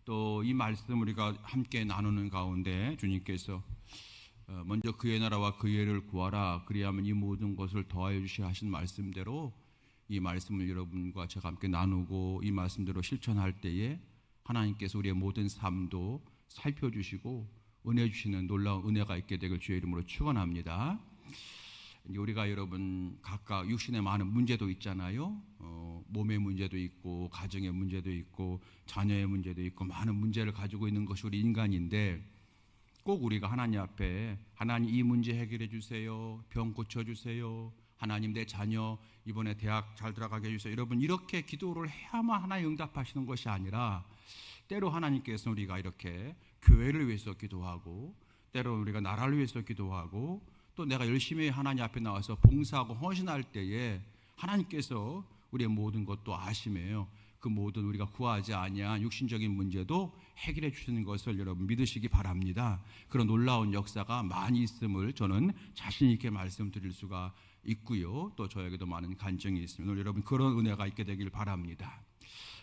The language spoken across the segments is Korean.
또 이 말씀 우리가 함께 나누는 가운데 주님께서 먼저 그의 나라와 그의 의를 구하라 그리하면 이 모든 것을 더하여 주시라 하신 말씀대로 이 말씀을 여러분과 제가 함께 나누고 이 말씀대로 실천할 때에 하나님께서 우리의 모든 삶도 살펴주시고 은혜 주시는 놀라운 은혜가 있게 되길 주의 이름으로 축원합니다. 우리가 여러분 각각 육신에 많은 문제도 있잖아요. 몸의 문제도 있고 가정의 문제도 있고 자녀의 문제도 있고 많은 문제를 가지고 있는 것이 우리 인간인데 꼭 우리가 하나님 앞에 하나님 이 문제 해결해 주세요. 병 고쳐 주세요. 하나님 내 자녀 이번에 대학 잘 들어가게 해주세요. 여러분 이렇게 기도를 해야만 하나님 응답하시는 것이 아니라 때로 하나님께서 우리가 이렇게 교회를 위해서 기도하고 때로 우리가 나라를 위해서 기도하고 또 내가 열심히 하나님 앞에 나와서 봉사하고 헌신할 때에 하나님께서 우리의 모든 것도 아심해요. 그 모든 우리가 구하지 아니한 육신적인 문제도 해결해 주시는 것을 여러분 믿으시기 바랍니다. 그런 놀라운 역사가 많이 있음을 저는 자신 있게 말씀드릴 수가 있고요. 또 저에게도 많은 간증이 있습니다. 오늘 여러분 그런 은혜가 있게 되길 바랍니다.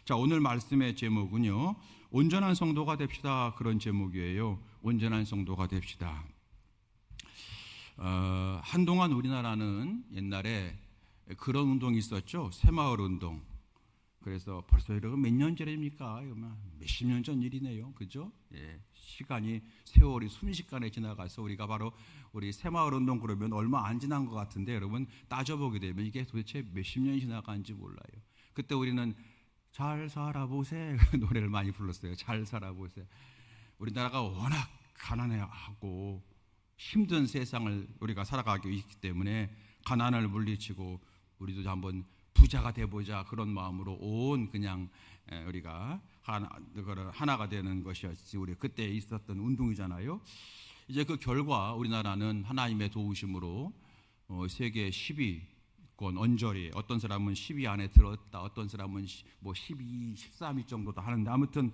자, 오늘 말씀의 제목은요. 온전한 성도가 됩시다. 그런 제목이에요. 온전한 성도가 됩시다. 한동안 우리나라는 옛날에 그런 운동이 있었죠. 새마을 운동. 그래서 벌써 여러분 몇 년 전입니까? 몇십 년 전 일이네요. 그죠? 예, 시간이 세월이 순식간에 지나가서 우리가 바로 우리 새마을 운동 그러면 얼마 안 지난 것 같은데 여러분 따져보게 되면 이게 도대체 몇십 년이 지나간지 몰라요. 그때 우리는 잘 살아보세 노래를 많이 불렀어요. 잘 살아보세. 우리나라가 워낙 가난해하고 힘든 세상을 우리가 살아가고 있기 때문에 가난을 물리치고 우리도 한번 부자가 돼보자 그런 마음으로 온 그냥 우리가 하나가 되는 것이었지. 우리 그때 있었던 운동이잖아요. 이제 그 결과 우리나라는 하나님의 도우심으로 세계 10위권 언저리 어떤 사람은 10위 안에 들었다 어떤 사람은 뭐 12, 13위 정도도 하는데 아무튼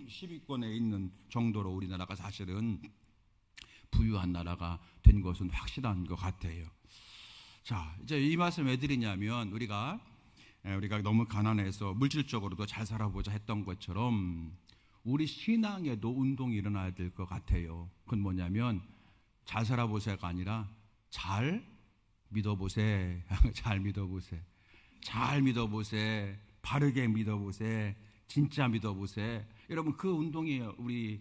10위권에 있는 정도로 우리나라가 사실은 부유한 나라가 된 것은 확실한 것 같아요. 자, 이제 이 말씀 왜 드리냐면 우리가 너무 가난해서 물질적으로도 잘 살아보자 했던 것처럼 우리 신앙에도 운동이 일어나야 될 것 같아요. 그건 뭐냐면 잘 살아보세가 아니라 잘 믿어보세. 잘 믿어보세. 잘 믿어보세. 바르게 믿어보세. 진짜 믿어보세. 여러분 그 운동이 우리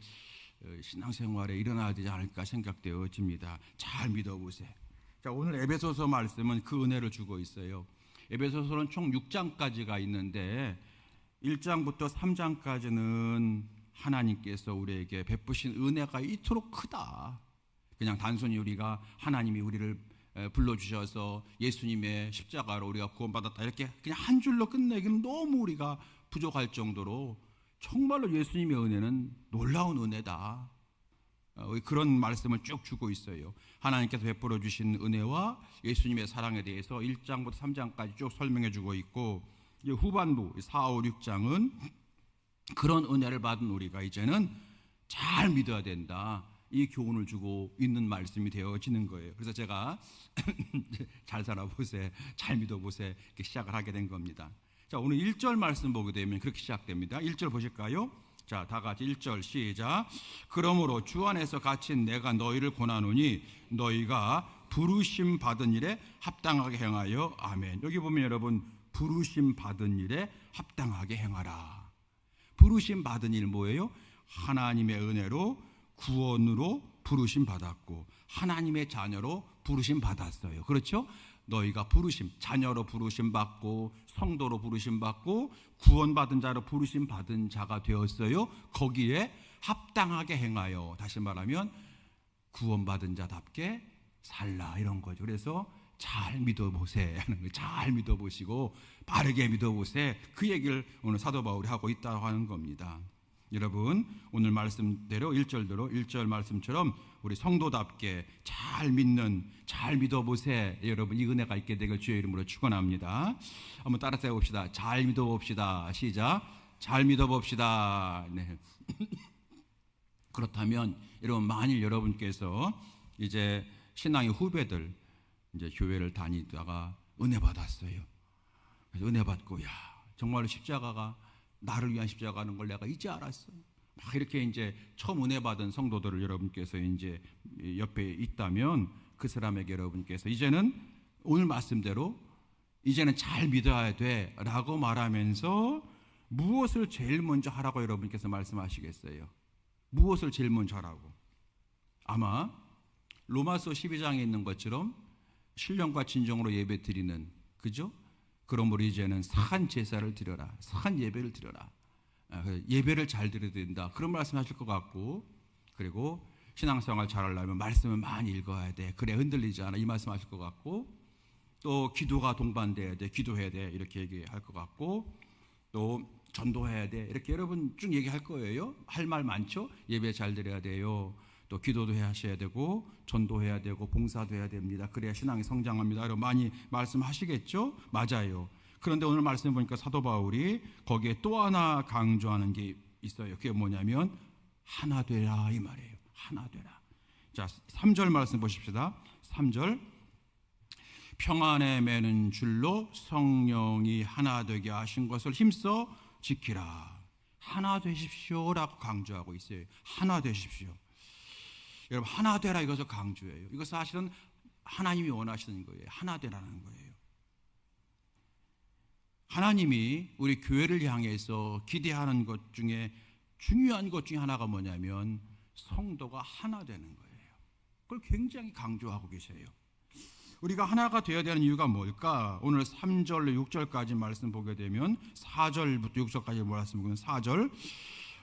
신앙생활에 일어나야 되지 않을까 생각되어집니다. 잘 믿어보세. 자, 오늘 에베소서 말씀은 그 은혜를 주고 있어요. 에베소서는 총 6장까지가 있는데 1장부터 3장까지는 하나님께서 우리에게 베푸신 은혜가 이토록 크다. 그냥 단순히 우리가 하나님이 우리를 불러주셔서 예수님의 십자가로 우리가 구원받았다 이렇게 그냥 한 줄로 끝내기는 너무 우리가 부족할 정도로 정말로 예수님의 은혜는 놀라운 은혜다. 그런 말씀을 쭉 주고 있어요. 하나님께서 베풀어 주신 은혜와 예수님의 사랑에 대해서 1장부터 3장까지 쭉 설명해 주고 있고 후반부 4, 5, 6장은 그런 은혜를 받은 우리가 이제는 잘 믿어야 된다. 이 교훈을 주고 있는 말씀이 되어지는 거예요. 그래서 제가 잘 살아보세, 잘 믿어보세 이렇게 시작을 하게 된 겁니다. 자, 오늘 1절 말씀 보게 되면 그렇게 시작됩니다. 1절 보실까요? 자, 다 같이 1절 시작. 그러므로 주 안에서 갇힌 내가 너희를 권하노니 너희가 부르심 받은 일에 합당하게 행하여 아멘. 여기 보면 여러분 부르심 받은 일에 합당하게 행하라. 부르심 받은 일 뭐예요? 하나님의 은혜로 구원으로 부르심 받았고 하나님의 자녀로 부르심 받았어요. 그렇죠? 너희가 부르심, 자녀로 부르심 받고 성도로 부르심 받고 구원받은 자로 부르심 받은 자가 되었어요. 거기에 합당하게 행하여, 다시 말하면 구원받은 자답게 살라 이런 거죠. 그래서 잘 믿어보세 하는 거예요. 잘 믿어보시고 바르게 믿어보세 그 얘기를 오늘 사도 바울이 하고 있다고 하는 겁니다. 여러분 오늘 말씀대로 1절대로 1절 말씀처럼 우리 성도답게 잘 믿는 잘 믿어보세 여러분 이 은혜가 있게 되길 주의 이름으로 축원합니다. 한번 따라서 해봅시다. 잘 믿어봅시다. 시작. 잘 믿어봅시다. 네. 그렇다면 여러분 만일 여러분께서 이제 신앙의 후배들 이제 교회를 다니다가 은혜 받았어요. 그래서 은혜 받고 야 정말로 십자가가 나를 위한 십자가 가는 걸 내가 이제 알았어. 막 이렇게 이제 처음 은혜 받은 성도들을 여러분께서 이제 옆에 있다면 그 사람에게 여러분께서 이제는 오늘 말씀대로 이제는 잘 믿어야 돼라고 말하면서 무엇을 제일 먼저 하라고 여러분께서 말씀하시겠어요? 무엇을 제일 먼저 하라고? 아마 로마서 12장에 있는 것처럼 신령과 진정으로 예배 드리는, 그죠? 그러므로 이제는 산 제사를 드려라, 산 예배를 드려라, 예배를 잘 드려야 된다, 그런 말씀하실 것 같고, 그리고 신앙생활 잘하려면 말씀을 많이 읽어야 돼, 그래 흔들리지 않아, 이 말씀하실 것 같고, 또 기도가 동반돼야 돼, 기도해야 돼, 이렇게 얘기할 것 같고, 또 전도해야 돼, 이렇게 여러분 쭉 얘기할 거예요. 할 말 많죠? 예배 잘 드려야 돼요, 또 기도도 해야 하셔야 되고, 전도해야 되고, 봉사도 해야 됩니다. 그래야 신앙이 성장합니다. 여러분 많이 말씀하시겠죠? 맞아요. 그런데 오늘 말씀 보니까 사도 바울이 거기에 또 하나 강조하는 게 있어요. 그게 뭐냐면 하나 되라, 이 말이에요. 하나 되라. 자, 3절 말씀 보십시다. 3절, 평안에 매는 줄로 성령이 하나 되게 하신 것을 힘써 지키라. 하나 되십시오라고 강조하고 있어요. 하나 되십시오. 여러분, 하나 되라, 이것을 강조해요. 이것 사실은 하나님이 원하시는 거예요. 하나 되라는 거예요. 하나님이 우리 교회를 향해서 기대하는 것 중에 중요한 것 중에 하나가 뭐냐면 성도가 하나 되는 거예요. 그걸 굉장히 강조하고 계세요. 우리가 하나가 되어야 되는 이유가 뭘까? 오늘 3절, 6절까지 말씀 보게 되면 4절부터 6절까지 말씀 보면 4절,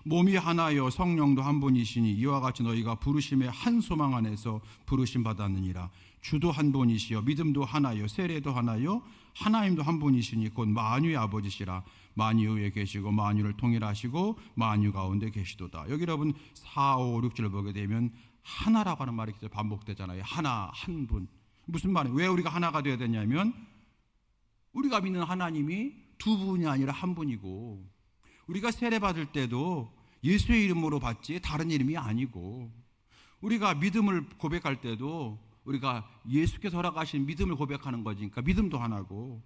몸이 하나요 성령도 한 분이시니 이와 같이 너희가 부르심의 한 소망 안에서 부르심 받았느니라. 주도 한 분이시요 믿음도 하나요 세례도 하나요 하나님도 한 분이시니 곧 만유의 아버지시라. 만유 위에 계시고 만유를 통일하시고 만유 가운데 계시도다. 여기 여러분 4, 5, 6절 보게 되면 하나라고 하는 말이 반복되잖아요. 하나, 한 분. 무슨 말이에요? 왜 우리가 하나가 되어야 되냐면 우리가 믿는 하나님이 두 분이 아니라 한 분이고, 우리가 세례 받을 때도 예수의 이름으로 받지 다른 이름이 아니고, 우리가 믿음을 고백할 때도 우리가 예수께서 허락하신 믿음을 고백하는 거니까 믿음도 하나고,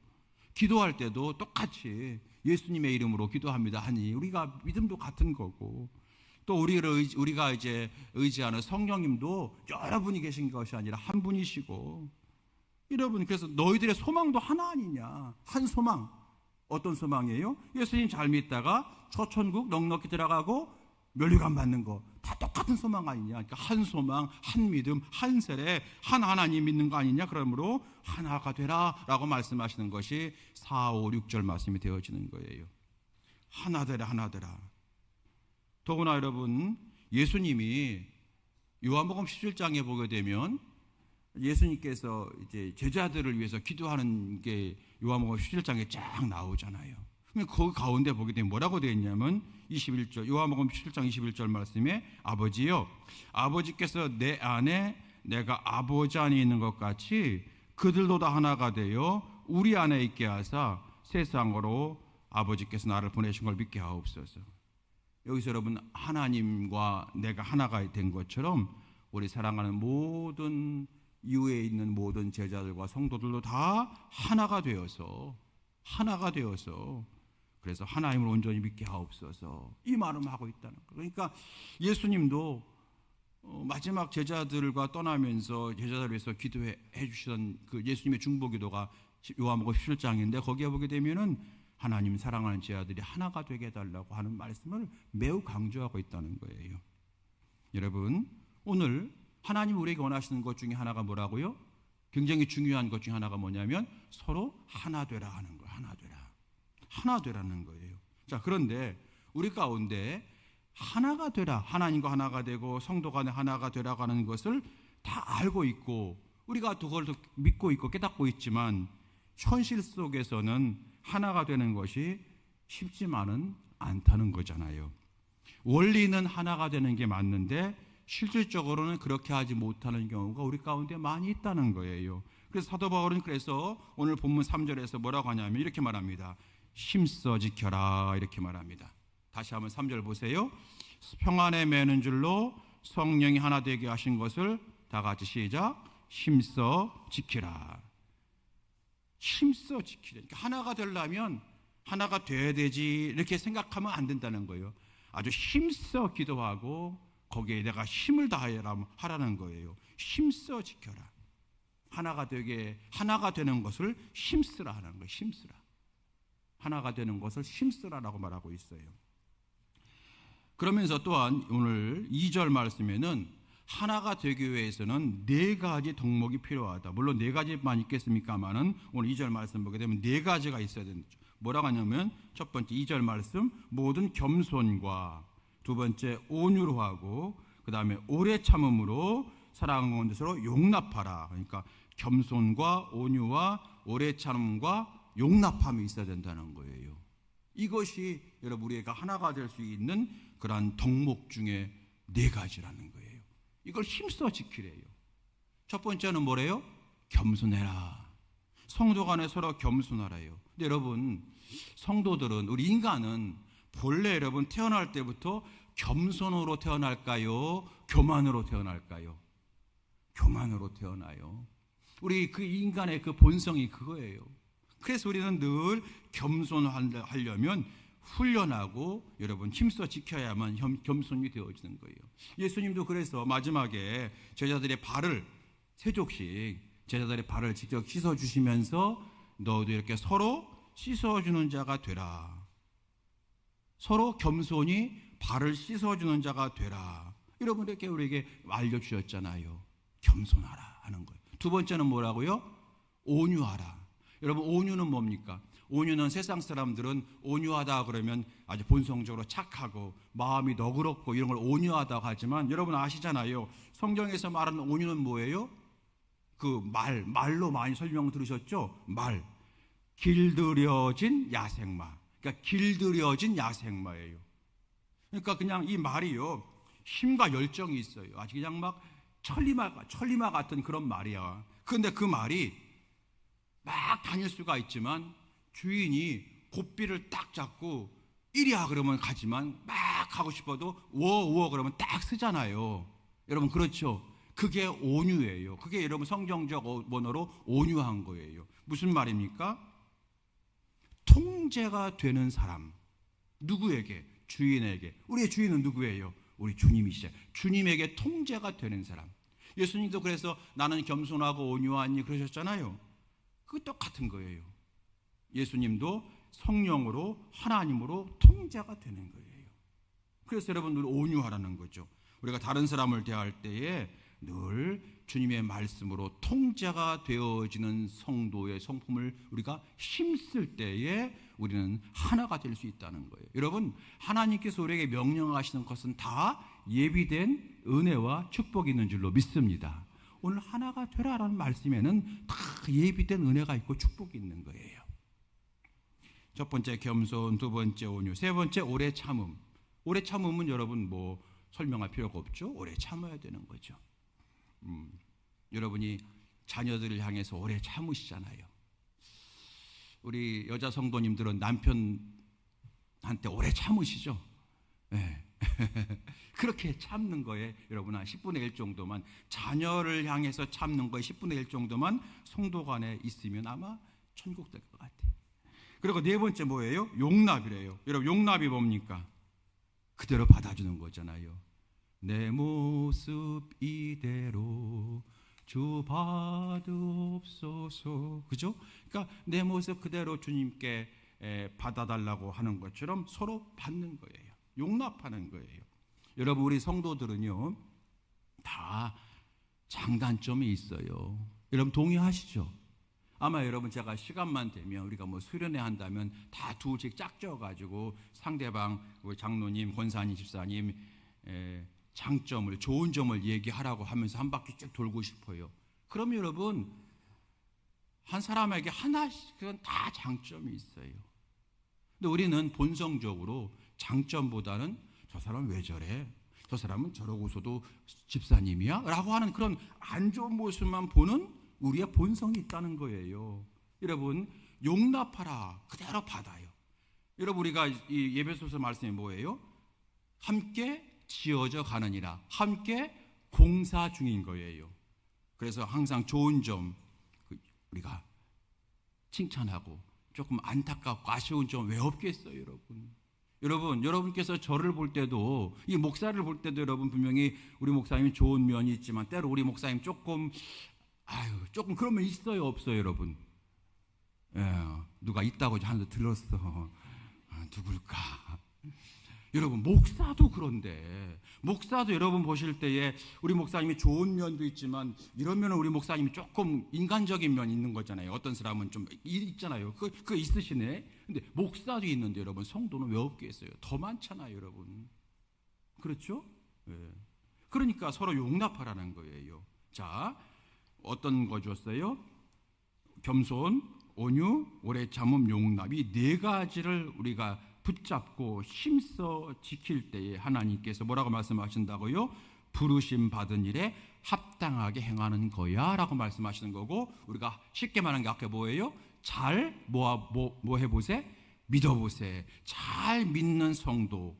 기도할 때도 똑같이 예수님의 이름으로 기도합니다 하니 우리가 믿음도 같은 거고, 또 우리가 이제 의지하는 성령님도 여러분이 계신 것이 아니라 한 분이시고, 여러분 그래서 너희들의 소망도 하나 아니냐. 한 소망. 어떤 소망이에요? 예수님 잘 믿다가 초천국 넉넉히 들어가고 면류관 받는 거 다 똑같은 소망 아니냐. 그러니까 한 소망, 한 믿음, 한 세례, 한 하나님 믿는 거 아니냐. 그러므로 하나가 되라 라고 말씀하시는 것이 4, 5, 6절 말씀이 되어지는 거예요. 하나 되라, 하나 되라. 더구나 여러분, 예수님이 요한복음 17장에 보게 되면 예수님께서 이제 제자들을 위해서 기도하는 게 요한복음 17장에 쫙 나오잖아요. 그러면 그 가운데 보게 되면 뭐라고 되어 있냐면 21절, 요한복음 17장 21절 말씀에 아버지요, 아버지께서 내 안에 내가 아버지 안에 있는 것 같이 그들도 다 하나가 되어 우리 안에 있게 하사 세상으로 아버지께서 나를 보내신 걸 믿게 하옵소서. 여기서 여러분 하나님과 내가 하나가 된 것처럼 우리 사랑하는 모든 이후에 있는 모든 제자들과 성도들도 다 하나가 되어서 그래서 하나님을 온전히 믿게 하옵소서, 이 말을 하고 있다는 거예요. 그러니까 예수님도 마지막 제자들과 떠나면서 제자들을 위해서 기도해 주시던 그 예수님의 중보기도가 요한복음 17장인데 거기에 보게 되면은 하나님 사랑하는 제자들이 하나가 되게 해달라고 하는 말씀을 매우 강조하고 있다는 거예요. 여러분, 오늘 하나님 우리에게 원하시는 것 중에 하나가 뭐라고요? 굉장히 중요한 것 중에 하나가 뭐냐면 서로 하나 되라 하는 거예요. 하나 되라는 거예요. 자, 그런데 우리 가운데 하나가 되라, 하나님과 하나가 되고 성도 간에 하나가 되라고 하는 것을 다 알고 있고 우리가 그걸 믿고 있고 깨닫고 있지만 현실 속에서는 하나가 되는 것이 쉽지만은 않다는 거잖아요. 원리는 하나가 되는 게 맞는데 실질적으로는 그렇게 하지 못하는 경우가 우리 가운데 많이 있다는 거예요. 그래서 사도 바울은 그래서 오늘 본문 3절에서 뭐라고 하냐면 이렇게 말합니다. 힘써 지켜라, 이렇게 말합니다. 다시 한번 3절 보세요. 평안에 매는 줄로 성령이 하나 되게 하신 것을 다 같이 시작. 힘써 지키라. 힘써 지키라. 그러니까 하나가 되려면 하나가 돼야 되지 이렇게 생각하면 안 된다는 거예요. 아주 힘써 기도하고 거기에 내가 힘을 다하라는 거예요. 힘써 지켜라. 하나가 되는 것을 힘쓰라 하는 거예요. 힘쓰라. 하나가 되는 것을 힘쓰라라고 말하고 있어요. 그러면서 또한 오늘 2절 말씀에는 하나가 되기 위해서는 4가지 덕목이 필요하다. 물론 4가지만 있겠습니까만은 오늘 2절 말씀 보게 되면 4가지가 있어야 된다. 뭐라고 하냐면 첫 번째 2절 말씀 모든 겸손과 두 번째 온유로 하고 그 다음에 오래 참음으로 사랑하는 것으로 용납하라. 그러니까 겸손과 온유와 오래 참음과 용납함이 있어야 된다는 거예요. 이것이 여러분 우리가 하나가 될 수 있는 그러한 덕목 중에 4가지라는 거예요. 이걸 힘써 지키래요. 첫 번째는 뭐래요? 겸손해라. 성도 간에 서로 겸손하래요. 근데 여러분 성도들은 우리 인간은 본래 여러분 태어날 때부터 겸손으로 태어날까요? 교만으로 태어날까요? 교만으로 태어나요. 우리 그 인간의 그 본성이 그거예요. 그래서 우리는 늘 겸손하려면 훈련하고 여러분 힘써 지켜야만 겸손이 되어지는 거예요. 예수님도 그래서 마지막에 제자들의 발을 세족씩 제자들의 발을 직접 씻어주시면서 너도 이렇게 서로 씻어주는 자가 되라. 서로 겸손히 발을 씻어주는 자가 되라. 여러분 이렇게 우리에게 알려주셨잖아요. 겸손하라 하는 거예요. 두 번째는 뭐라고요? 온유하라. 여러분 온유는 뭡니까? 온유는 세상 사람들은 온유하다 그러면 아주 본성적으로 착하고 마음이 너그럽고 이런 걸 온유하다고 하지만 여러분 아시잖아요. 성경에서 말하는 온유는 뭐예요? 그 말로 많이 설명 들으셨죠? 말. 길들여진 야생마. 그러니까 길들여진 야생마예요. 그러니까 그냥 이 말이요. 힘과 열정이 있어요. 아주 그냥 막 천리마 같은 그런 말이야. 그런데 그 말이 막 다닐 수가 있지만 주인이 고삐를 딱 잡고 이리야 그러면 가지만 막 하고 싶어도 우어 그러면 딱 쓰잖아요. 여러분 그렇죠? 그게 온유예요. 그게 여러분 성경적 원어로 온유한 거예요. 무슨 말입니까? 통제가 되는 사람. 누구에게? 주인에게. 우리의 주인은 누구예요? 우리 주님이시죠. 주님에게 통제가 되는 사람. 예수님도 그래서 나는 겸손하고 온유하니 그러셨잖아요. 그 똑같은 거예요. 예수님도 성령으로 하나님으로 통제가 되는 거예요. 그래서 여러분 늘 온유하라는 거죠. 우리가 다른 사람을 대할 때에 늘 주님의 말씀으로 통제가 되어지는 성도의 성품을 우리가 힘쓸 때에 우리는 하나가 될 수 있다는 거예요. 여러분 하나님께서 우리에게 명령하시는 것은 다 예비된 은혜와 축복이 있는 줄로 믿습니다. 오늘 하나가 되라라는 말씀에는 다 예비된 은혜가 있고 축복이 있는 거예요. 첫 번째 겸손, 두 번째 온유, 세 번째 오래 참음. 오래 참음은 여러분 뭐 설명할 필요가 없죠. 오래 참아야 되는 거죠. 여러분이 자녀들을 향해서 오래 참으시잖아요. 우리 여자 성도님들은 남편한테 오래 참으시죠. 네. 그렇게 참는 거에 여러분 한 10분의 1 정도만 자녀를 향해서 참는 거에 10분의 1 정도만 성도 간에 있으면 아마 천국 될 것 같아요. 그리고 네 번째 뭐예요? 용납이래요. 여러분 용납이 뭡니까? 그대로 받아주는 거잖아요. 내 모습 이대로 주 받으옵소서. 그죠? 그러니까 내 모습 그대로 주님께 받아달라고 하는 것처럼 서로 받는 거예요. 용납하는 거예요. 여러분 우리 성도들은요 다 장단점이 있어요. 여러분 동의하시죠? 아마 여러분 제가 시간만 되면 우리가 뭐 수련회 한다면 다 둘씩 짝져가지고 상대방 우리 장로님, 권사님, 집사님 장점을 좋은 점을 얘기하라고 하면서 한 바퀴 쭉 돌고 싶어요. 그러면 여러분 한 사람에게 하나씩은 다 장점이 있어요. 근데 우리는 본성적으로 장점보다는 저 사람 왜 저래? 저 사람은 저러고서도 집사님이야? 라고 하는 그런 안 좋은 모습만 보는 우리의 본성이 있다는 거예요. 여러분 용납하라. 그대로 받아요. 여러분 우리가 이 예배소서 말씀이 뭐예요? 함께 지어져 가느니라. 함께 공사 중인 거예요. 그래서 항상 좋은 점 우리가 칭찬하고 조금 안타깝고 아쉬운 점 왜 없겠어요, 여러분? 여러분께서 저를 볼 때도, 이 목사를 볼 때도 여러분 분명히 우리 목사님 좋은 면이 있지만 때로 우리 목사님 조금 그런 면 있어요, 없어요, 여러분? 예, 누가 있다고 하는데 들었어. 누굴까? 여러분, 목사도 그런데, 목사도 여러분 보실 때에 우리 목사님이 좋은 면도 있지만 이런 면은 우리 목사님이 조금 인간적인 면이 있는 거잖아요. 어떤 사람은 좀 있잖아요. 그거 있으시네. 근데 목사도 있는데 여러분, 성도는 왜 없겠어요? 더 많잖아요, 여러분. 그렇죠? 예. 그러니까 서로 용납하라는 거예요. 자, 어떤 거 줬어요? 겸손, 온유, 오래 참음, 용납. 이 네 가지를 우리가 붙잡고 힘써 지킬 때에 하나님께서 뭐라고 말씀하신다고요? 부르심 받은 일에 합당하게 행하는 거야 라고 말씀하시는 거고, 우리가 쉽게 말하는 게 아까 뭐예요? 잘 뭐 해보세? 믿어보세. 잘 믿는 성도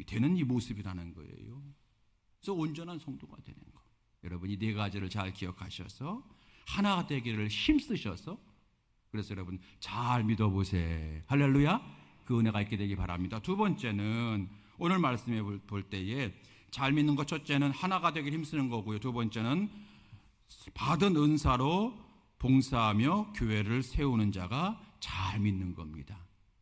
되는 이 모습이라는 거예요. 그래서 온전한 성도가 되는 거. 여러분이 네 가지를 잘 기억하셔서 하나가 되기를 힘쓰셔서, 그래서 여러분 잘 믿어보세. 할렐루야. 그 은혜가 있게 되기 바랍니다. 두 번째는 오늘 말씀에 볼 때에 잘 믿는 것, 첫째는 하나가 되길 힘쓰는 거고요. 두 번째는 받은 은사로 봉사하며 교회를 세우는 자가 잘 믿는 겁니다.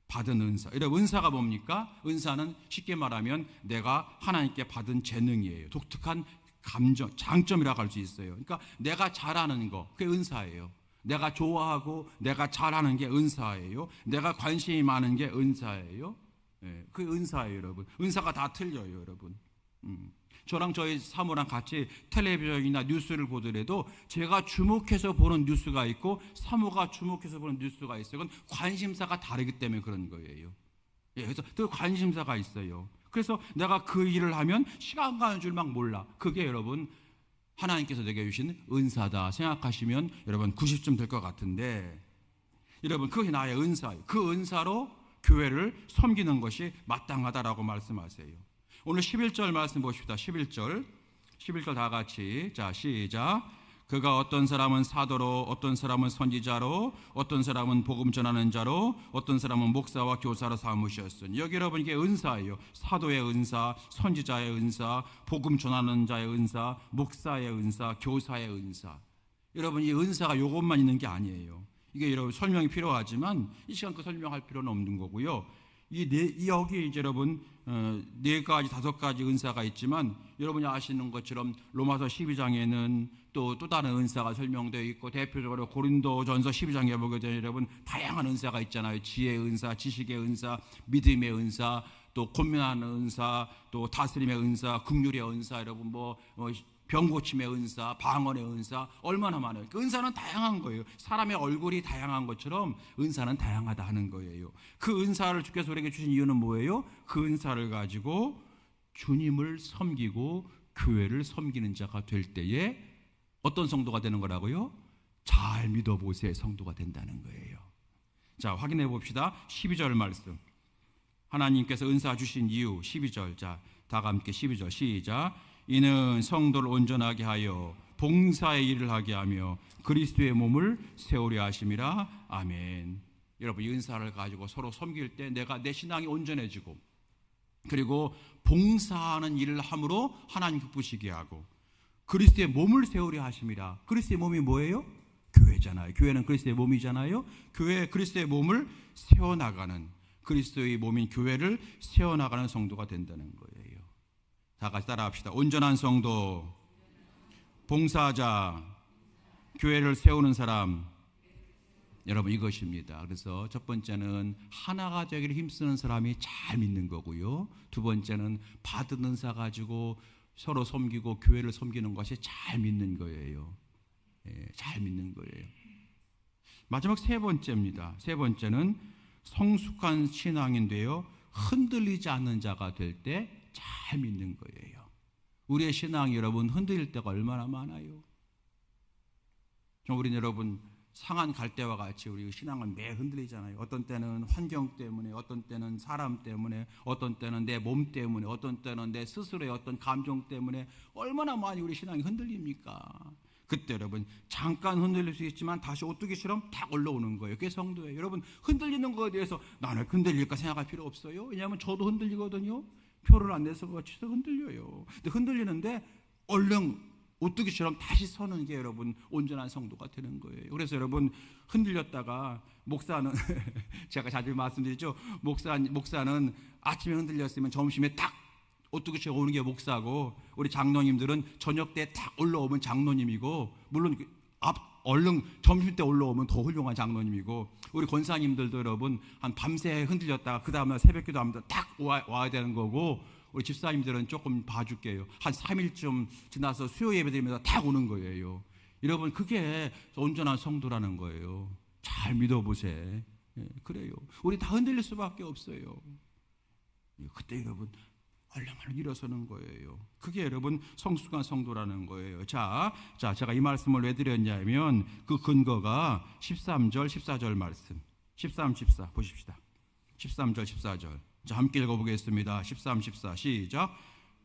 받은 은사. 여러분, 은사가 뭡니까? 은사는 쉽게 말하면 내가 하나님께 받은 재능이에요. 독특한 감정, 장점이라고 할 수 있어요. 그러니까 내가 잘하는 거, 그게 은사예요. 내가 좋아하고 내가 잘하는 게 은사예요. 내가 관심이 많은 게 은사예요. 예, 그게 은사예요, 여러분. 은사가 다 틀려요, 여러분. 저랑 저희 사모랑 같이 텔레비전이나 뉴스를 보더라도 제가 주목해서 보는 뉴스가 있고 사모가 주목해서 보는 뉴스가 있어요. 그건 관심사가 다르기 때문에 그런 거예요. 예, 그래서 그 관심사가 있어요. 그래서 내가 그 일을 하면 시간 가는 줄 막 몰라. 그게 여러분 하나님께서 내게 주신 은사다 생각하시면 여러분 90점 될 것 같은데, 여러분 그게 나의 은사예요. 그 은사로 교회를 섬기는 것이 마땅하다라고 말씀하세요. 오늘 11절 말씀 보십시다. 11절 다 같이. 자, 시작. 그가 어떤 사람은 사도로, 어떤 사람은 선지자로, 어떤 사람은 복음 전하는 자로, 어떤 사람은 목사와 교사로 삼으셨으니. 여기 여러분 이게 은사예요. 사도의 은사, 선지자의 은사, 복음 전하는 자의 은사, 목사의 은사, 교사의 은사. 여러분 이 은사가 이것만 있는 게 아니에요. 이게 여러분 설명이 필요하지만 이 시간 그 설명할 필요는 없는 거고요. 여기 이제 여러분 네 가지, 다섯 가지 은사가 있지만 여러분이 아시는 것처럼 로마서 12장에는 또 다른 은사가 설명되어 있고, 대표적으로 고린도전서 12장에 보게 되면 여러분 다양한 은사가 있잖아요. 지혜의 은사, 지식의 은사, 믿음의 은사, 또 권면하는 은사, 또 다스림의 은사, 긍휼의 은사, 여러분 병고침의 은사, 방언의 은사, 얼마나 많아요. 그 은사는 다양한 거예요. 사람의 얼굴이 다양한 것처럼 은사는 다양하다 하는 거예요. 그 은사를 주께서 우리에게 주신 이유는 뭐예요? 그 은사를 가지고 주님을 섬기고 교회를 섬기는 자가 될 때에 어떤 성도가 되는 거라고요? 잘 믿어보세요. 성도가 된다는 거예요. 자, 확인해 봅시다. 12절 말씀. 하나님께서 은사 주신 이유 12절. 자, 다 함께 12절 시작. 이는 성도를 온전하게 하여 봉사의 일을 하게 하며 그리스도의 몸을 세우려 하심이라. 아멘. 여러분, 이 은사를 가지고 서로 섬길 때 내 신앙이 온전해지고, 그리고 봉사하는 일을 함으로 하나님 기쁘시게 하고 그리스도의 몸을 세우려 하심이라. 그리스도의 몸이 뭐예요? 교회잖아요. 교회는 그리스도의 몸이잖아요. 그리스도의 몸을 세워나가는, 그리스도의 몸인 교회를 세워나가는 성도가 된다는 거예요. 다 같이 따라합시다. 온전한 성도, 봉사자, 교회를 세우는 사람. 여러분 이것입니다. 그래서 첫 번째는 하나가 되기를 힘쓰는 사람이 잘 믿는 거고요. 두 번째는 받은 은사 가지고 서로 섬기고 교회를 섬기는 것이 잘 믿는 거예요. 예, 잘 믿는 거예요. 마지막 세 번째입니다. 세 번째는 성숙한 신앙인데요, 흔들리지 않는 자가 될 때 잘 믿는 거예요. 우리의 신앙이 여러분 흔들릴 때가 얼마나 많아요. 우리 여러분 상한 갈대와 같이 우리 신앙은 매일 흔들리잖아요. 어떤 때는 환경 때문에, 어떤 때는 사람 때문에, 어떤 때는 내 몸 때문에, 어떤 때는 내 스스로의 어떤 감정 때문에 얼마나 많이 우리 신앙이 흔들립니까? 그때 여러분 잠깐 흔들릴 수 있지만 다시 오뚜기처럼 탁 올라오는 거예요. 그게 성도예요. 여러분 흔들리는 거에 대해서 나는 흔들릴까 생각할 필요 없어요. 왜냐하면 저도 흔들리거든요. 표를 안 내서 같이 흔들려요. 근데 흔들리는데 얼른 오뚜기처럼 다시 서는 게 여러분 온전한 성도가 되는 거예요. 그래서 여러분 흔들렸다가 목사는 제가 자주 말씀드리죠. 목사는 아침에 흔들렸으면 점심에 딱 오뚜기처럼 오는 게 목사고, 우리 장로님들은 저녁 때 딱 올라오면 장로님이고, 물론 얼른 점심 때 올라오면 더 훌륭한 장로님이고, 우리 권사님들도 여러분 한 밤새 흔들렸다가 그 다음날 새벽기도 하면 딱 와야 되는 거고, 우리 집사님들은 조금 봐줄게요. 한 3일쯤 지나서 수요 예배 드리면서 딱 오는 거예요. 여러분 그게 온전한 성도라는 거예요. 잘 믿어보세요. 그래요. 우리 다 흔들릴 수밖에 없어요. 그때 여러분 얼른 일어서는 거예요. 그게 여러분 성숙한 성도라는 거예요. 자, 제가 이 말씀을 왜 드렸냐면 그 근거가 13절, 14절 말씀. 13, 14 보십시다. 13절, 14절. 자, 함께 읽어보겠습니다. 13, 14 시작.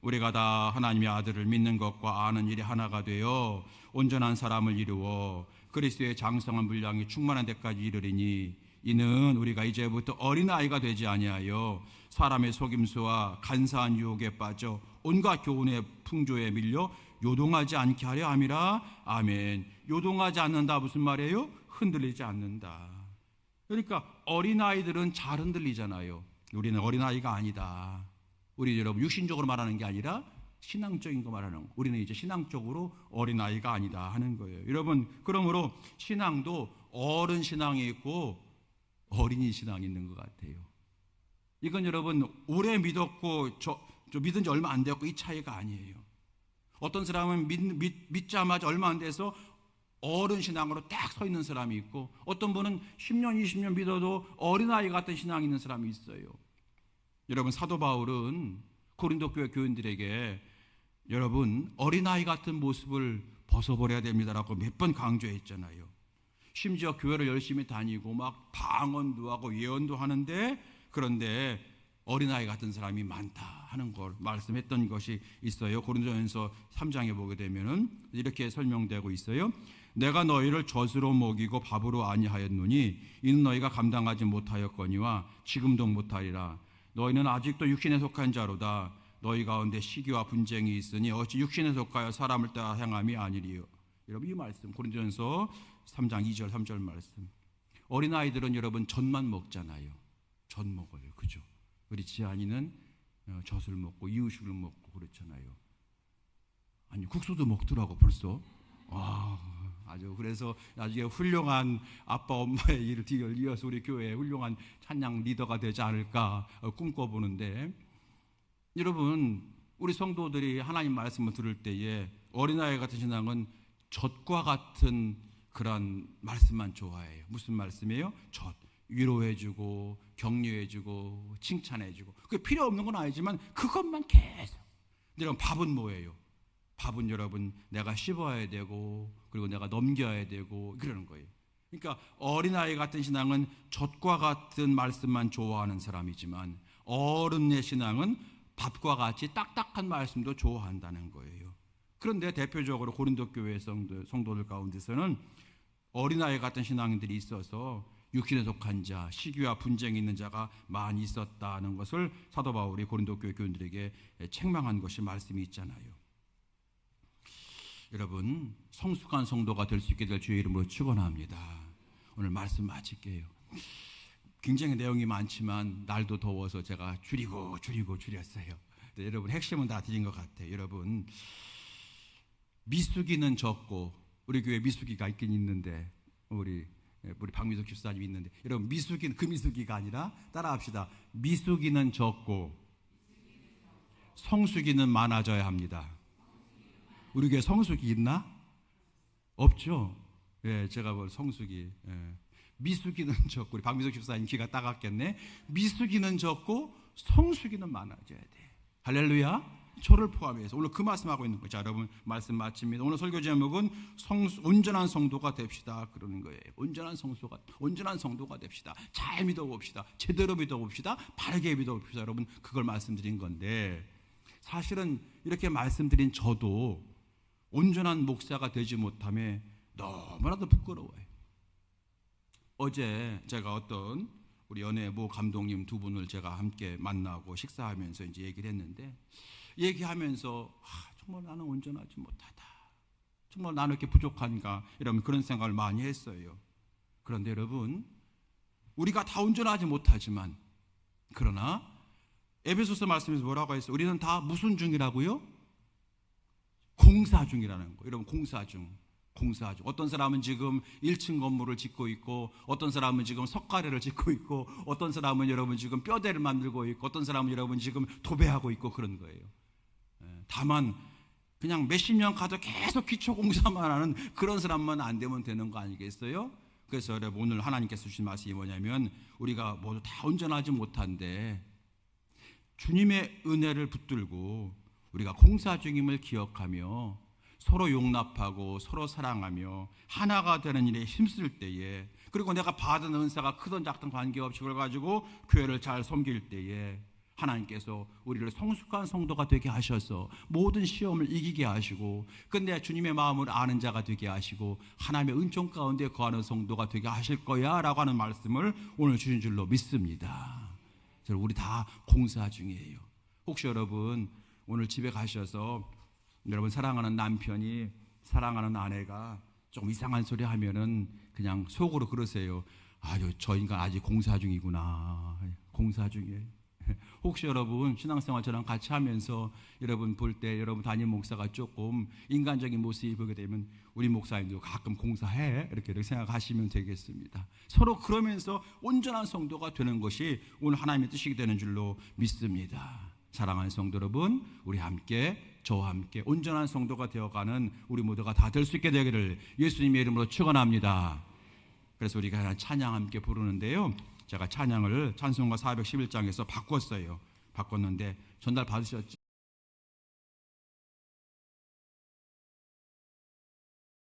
우리가 다 하나님의 아들을 믿는 것과 아는 일이 하나가 되어 온전한 사람을 이루어 그리스도의 장성한 분량이 충만한 데까지 이르리니, 이는 우리가 이제부터 어린아이가 되지 아니하여 사람의 속임수와 간사한 유혹에 빠져 온갖 교훈의 풍조에 밀려 요동하지 않게 하려 함이라. 아멘. 요동하지 않는다 무슨 말이에요? 흔들리지 않는다. 그러니까 어린아이들은 잘 흔들리잖아요. 우리는 어린아이가 아니다. 우리 여러분 육신적으로 말하는 게 아니라 신앙적인 거 말하는 거. 우리는 이제 신앙적으로 어린아이가 아니다 하는 거예요. 여러분 그러므로 신앙도 어른 신앙이 있고 어린이 신앙이 있는 것 같아요. 이건 여러분 오래 믿었고 저 믿은 지 얼마 안 되었고 이 차이가 아니에요. 어떤 사람은 믿자마자 얼마 안 돼서 어른 신앙으로 딱 서 있는 사람이 있고, 어떤 분은 10년 20년 믿어도 어린아이 같은 신앙이 있는 사람이 있어요. 여러분 사도 바울은 고린도 교회 교인들에게 여러분 어린아이 같은 모습을 벗어버려야 됩니다라고 몇 번 강조했잖아요. 심지어 교회를 열심히 다니고 막 방언도 하고 예언도 하는데, 그런데 어린아이 같은 사람이 많다 하는 걸 말씀했던 것이 있어요. 고린도전서 3장에 보게 되면은 이렇게 설명되고 있어요. 내가 너희를 젖으로 먹이고 밥으로 아니하였노니 이는 너희가 감당하지 못하였거니와 지금도 못하리라. 너희는 아직도 육신에 속한 자로다. 너희 가운데 시기와 분쟁이 있으니 어찌 육신에 속하여 사람을 따라 행함이 아니리요. 여러분 이 말씀 고린도전서 3장 2절 3절 말씀. 어린아이들은 여러분 젖만 먹잖아요. 젖 먹어요. 그죠? 우리 지안이는 젖을 먹고 이유식을 먹고 그렇잖아요. 아니 국수도 먹더라고 벌써. 아주 그래서 나중에 훌륭한 아빠 엄마의 일을 뒤를 이어서 우리 교회에 훌륭한 찬양 리더가 되지 않을까 꿈꿔보는데, 여러분 우리 성도들이 하나님 말씀을 들을 때에 어린아이 같은 신앙은 젖과 같은 그런 말씀만 좋아해요. 무슨 말씀이에요? 젖. 위로해주고 격려해주고 칭찬해주고. 그게 필요 없는 건 아니지만 그것만 계속. 근데 여러분 밥은 뭐예요? 밥은 여러분 내가 씹어야 되고 그리고 내가 넘겨야 되고 그러는 거예요. 그러니까 어린아이 같은 신앙은 젖과 같은 말씀만 좋아하는 사람이지만 어른의 신앙은 밥과 같이 딱딱한 말씀도 좋아한다는 거예요. 그런데 대표적으로 고린도 교회 성도들 가운데서는 어린아이 같은 신앙인들이 있어서 육신에 속한 자, 시기와 분쟁이 있는 자가 많이 있었다는 것을 사도 바울이 고린도 교회 교인들에게 책망한 것이 말씀이 있잖아요. 여러분 성숙한 성도가 될 수 있게 될 주의 이름으로 축원합니다. 오늘 말씀 마칠게요. 굉장히 내용이 많지만 날도 더워서 제가 줄였어요. 여러분 핵심은 다 드린 것 같아요. 여러분 미숙이는 적고, 우리 교회 미숙이가 있긴 있는데 우리 박미숙 집사님이 있는데, 여러분 미숙이는 그 미숙이가 아니라 따라합시다. 미숙이는 적고 성숙이는 많아져야 합니다. 우리 교회 성숙이 있나? 없죠. 예, 제가 볼 성숙이. 미숙이는 적고, 우리 박미숙 집사님 귀가 따갑겠네. 미숙이는 적고 성숙이는 많아져야 돼. 할렐루야. 저를 포함해서 오늘 그 말씀하고 있는 거죠. 자, 여러분 말씀 마칩니다. 오늘 설교 제목은 온전한 성도가 됩시다 그러는 거예요. 온전한 성도가 됩시다. 잘 믿어봅시다. 제대로 믿어봅시다. 바르게 믿어봅시다. 여러분 그걸 말씀드린 건데, 사실은 이렇게 말씀드린 저도 온전한 목사가 되지 못함에 너무나도 부끄러워요. 어제 제가 어떤 우리 연예 모 감독님 두 분을 제가 함께 만나고 식사하면서 이제 얘기를 했는데, 얘기하면서 정말 나는 온전하지 못하다, 정말 나는 이렇게 부족한가, 이런 그런 생각을 많이 했어요. 그런데 여러분, 우리가 다 온전하지 못하지만, 그러나 에베소서 말씀에서 뭐라고 했어요? 우리는 다 무슨 중이라고요? 공사 중이라는 거예요. 여러분, 공사 중. 어떤 사람은 지금 1층 건물을 짓고 있고, 어떤 사람은 지금 석가래를 짓고 있고, 어떤 사람은 여러분 지금 뼈대를 만들고 있고, 어떤 사람은 여러분 지금 도배하고 있고 그런 거예요. 다만 그냥 몇십 년 가도 계속 기초 공사만 하는 그런 사람만 안 되면 되는 거 아니겠어요? 그래서 여러분, 오늘 하나님께서 주신 말씀이 뭐냐면, 우리가 모두 다 온전하지 못한데 주님의 은혜를 붙들고 우리가 공사 중임을 기억하며 서로 용납하고 서로 사랑하며 하나가 되는 일에 힘쓸 때에, 그리고 내가 받은 은사가 크든 작든 관계없이 그걸 가지고 교회를 잘 섬길 때에 하나님께서 우리를 성숙한 성도가 되게 하셔서 모든 시험을 이기게 하시고, 근데 주님의 마음을 아는 자가 되게 하시고 하나님의 은총 가운데 거하는 성도가 되게 하실 거야 라고 하는 말씀을 오늘 주신 줄로 믿습니다. 우리 다 공사 중이에요. 혹시 여러분 오늘 집에 가셔서 여러분 사랑하는 남편이, 사랑하는 아내가 조금 이상한 소리 하면은 그냥 속으로 그러세요. 아유, 저 인간 아직 공사 중이구나. 공사 중이에요. 혹시 여러분 신앙생활 저랑 같이 하면서 여러분 볼 때 여러분 담임 목사가 조금 인간적인 모습이 보게 되면, 우리 목사님도 가끔 공사해, 이렇게 생각하시면 되겠습니다. 서로 그러면서 온전한 성도가 되는 것이 오늘 하나님의 뜻이 되는 줄로 믿습니다. 사랑하는 성도 여러분, 우리 함께, 저와 함께 온전한 성도가 되어가는 우리 모두가 다 될 수 있게 되기를 예수님의 이름으로 축원합니다. 그래서 우리가 찬양 함께 부르는데요, 제가 찬양을 찬송가 411장에서 바꿨어요. 바꿨는데 전달 받으셨죠?